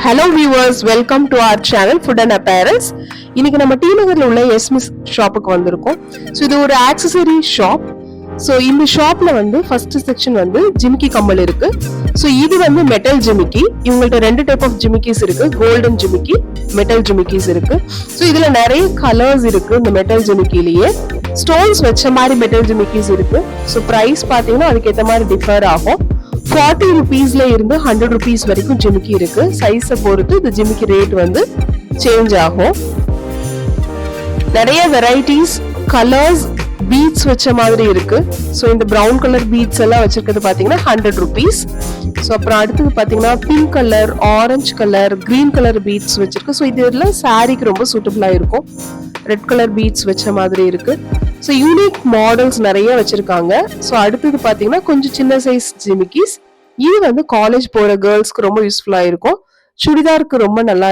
Hello viewers, welcome to our channel Food and Apparels. இன்னைக்கு நம்ம D நகர்ல உள்ள எஸ்மிஸ் ஷாப்புக்கு வந்திருக்கோம். ஸோ இது ஒரு ஆக்சசரி ஷாப். ஸோ இந்த ஷாப்ல வந்து ஃபர்ஸ்ட் செக்ஷன் வந்து ஜிமிக்கி கம்மல் இருக்கு. ஸோ இது வந்து மெட்டல் ஜிமிக்கி. இவங்கள்ட்ட ரெண்டு டைப் ஆஃப் ஜிமிக்கிஸ் இருக்கு, கோல்டன் ஜிமிக்கி, மெட்டல் ஜிமிக்கிஸ் இருக்கு. ஸோ இதுல நிறைய கலர்ஸ் இருக்கு. இந்த மெட்டல் ஜிமிக்கிலேயே ஸ்டோன்ஸ் வச்ச மாதிரி மெட்டல் ஜிமிக்கிஸ் இருக்கு. ஸோ பிரைஸ் பார்த்தீங்கன்னா அதுக்கேற்ற மாதிரி டிஃபர் ஆகும். 40 rupeesல இருந்து 100 rupees வரைக்கும் ஜிமிக்கி இருக்கு. சைஸை பொறுத்து இந்த ஜிமிக்கி ரேட் வந்து சேஞ்ச் ஆகும். நிறைய வெரைட்டிஸ், கலர்ஸ், பீட்ஸ் வச்ச மாதிரி இருக்கு. ஸோ இந்த ப்ரௌன் கலர் பீட்ஸ் எல்லாம் வச்சிருக்கிறது பார்த்தீங்கன்னா 100 rupees. ஸோ அப்புறம் அடுத்தது பார்த்தீங்கன்னா pink colour, orange colour, green colour beads வச்சிருக்கு. ஸோ இதெல்லாம் சாரிக்கு ரொம்ப சூட்டபிளா இருக்கும். ரெட் கலர் பீட்ஸ் வச்ச மாதிரி இருக்கு. ஸோ யூனிக் மாடல்ஸ் நிறைய வச்சிருக்காங்க. ஸோ அடுத்தது பார்த்தீங்கன்னா கொஞ்சம் சின்ன சைஸ் ஜிமிக்கிஸ். இது வந்து காலேஜ் போற கேர்ள்ஸ்க்கு ரொம்ப யூஸ்ஃபுல்லா இருக்கும். சுடிதாருக்கு ரொம்ப நல்லா.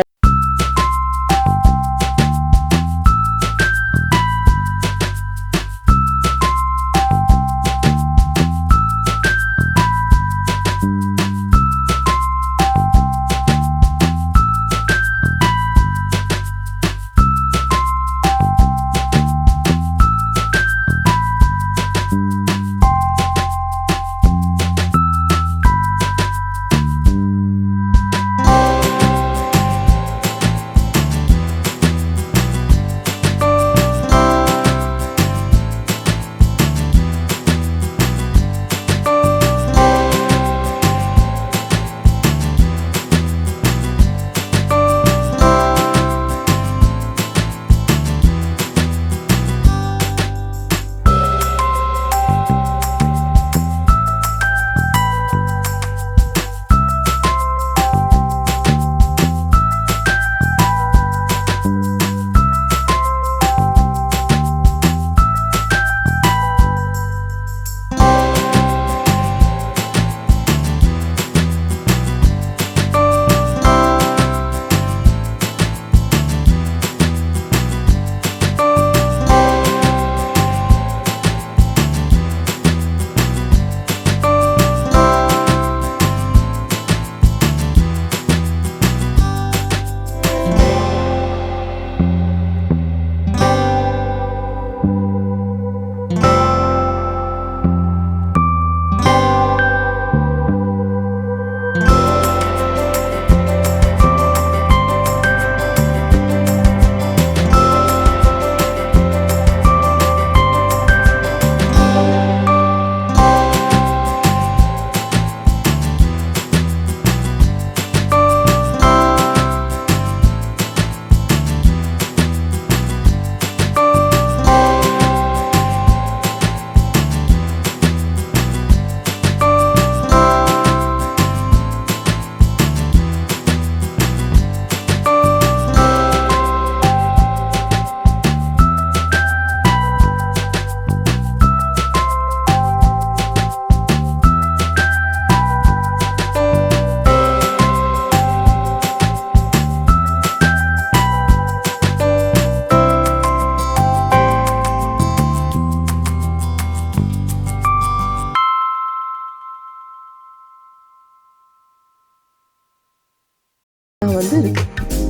வந்து இருக்கு.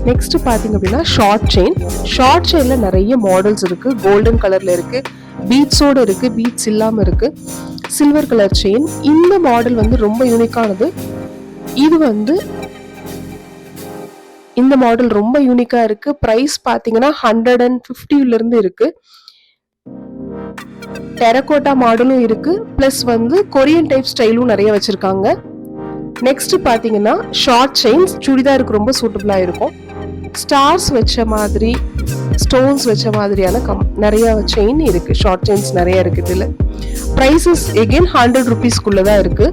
நெக்ஸ்ட் பாத்தீங்க அப்படின்னா ஷார்ட் செயின்ல நிறைய மாடல்ஸ் இருக்கு. கோல்டன் கலர்ல இருக்கு, பீட்ஸோட இருக்கு, பீட்ஸ் இல்லாம இருக்கு, சில்வர் கலர் செயின். இந்த மாடல் வந்து ரொம்ப யூனிக்கானது. இது வந்து இந்த மாடல் ரொம்ப யூனிக்கா இருக்கு. பிரைஸ் பாத்தீங்கன்னா 150ல இருந்து இருக்கு. டெரகோட்டா மாடலும் இருக்கு, பிளஸ் வந்து கொரியன் டைப் ஸ்டைலும் நிறைய வச்சிருக்காங்க. நெக்ஸ்ட் பாத்தீங்கன்னா ஷார்ட் செயின்ஸ், சுடிதாருக்கு ரொம்ப சூட்டபிளா இருக்கும். ஸ்டார்ஸ் வச்ச மாதிரி, ஸ்டோன்ஸ் வச்ச மாதிரியான நிறைய செயின் இருக்கு. ஷார்ட் செயின்ஸ் நிறைய இருக்கு. இதுல பிரைசஸ் எகைன் 100 rupeesக்குள்ளதான் இருக்கு.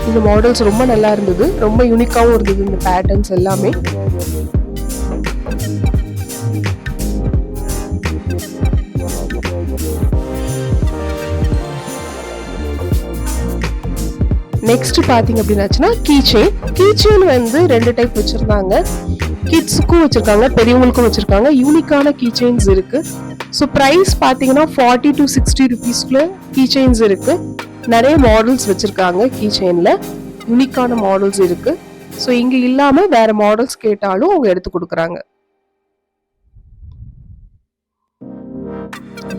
இந்த மாடல்ஸ் ரொம்ப நல்லா இருந்தது, ரொம்ப யூனிக்காவும் இருந்தது இந்த பேட்டர்ன்ஸ் எல்லாமே. நெக்ஸ்ட் பாத்தீங்க அப்படின்னாச்சுன்னா கீச்செயின் வந்து ரெண்டு டைப் வச்சிருந்தாங்க. கிட்ஸுக்கும் வச்சிருக்காங்க, பெரியவங்களுக்கும் வச்சிருக்காங்க. யூனிக்கான கீ செயின்ஸ் இருக்கு. ஸோ ப்ரைஸ் பார்த்தீங்கன்னா 40 to 60 rupeesக்குள்ள கீ செயின்ஸ் இருக்கு. நிறைய மாடல்ஸ் வச்சிருக்காங்க கீ செயின்ல. யூனிக்கான மாடல்ஸ் இருக்கு. ஸோ இங்க இல்லாம வேற மாடல்ஸ் கேட்டாலும் அவங்க எடுத்து கொடுக்குறாங்க.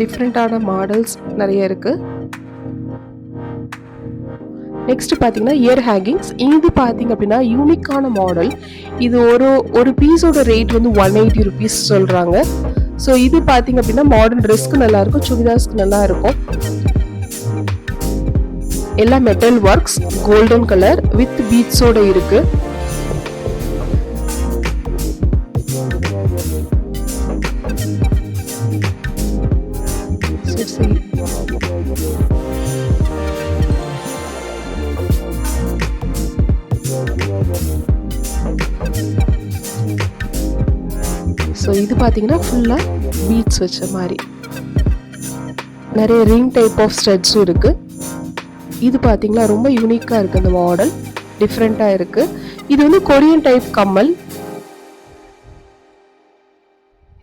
டிஃப்ரெண்டான மாடல்ஸ் நிறைய இருக்கு. நெக்ஸ்ட் பாத்தீங்கன்னா இயர் ஹேங்கிங்ஸ். இது பாத்தீங்க அப்படின்னா யூனிக்கான மாடல். இது ஒரு பீஸோட ரேட் வந்து 180 ருபீஸ் சொல்றாங்க. ஸோ இது பாத்தீங்க அப்படின்னா மாடர்ன் ட்ரெஸ்க்கு நல்லா இருக்கும், சுடிதார்ஸ்க்கு நல்லா இருக்கும். எல்லாம் metal works, golden colour with பீட்ஸோட இருக்கு. ஸோ இது பார்த்தீங்கன்னா ஃபுல்லாக பீட்ஸ் வச்ச மாதிரி நிறைய ரிங் டைப் ஆஃப் ஸ்டட்ஸும் இருக்கு. இது பார்த்தீங்கன்னா ரொம்ப யூனிக்காக இருக்கு. இந்த மாடல் டிஃப்ரெண்ட்டாக இருக்கு. இது வந்து கொரியன் டைப் கம்மல்.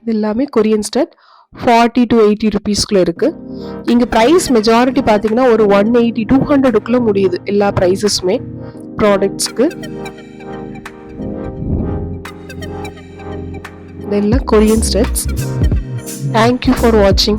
இது எல்லாமே கொரியன் ஸ்டட். 40 to 80 ருபீஸ்க்குள்ள இருக்கு. இங்க ப்ரைஸ் மெஜாரிட்டி பார்த்தீங்கன்னா ஒரு 180 200க்குள்ள முடியுது எல்லா ப்ரைஸஸுமே ப்ராடக்ட்ஸ்க்கு. இதெல்லாம் Korean studs. Thank you for watching.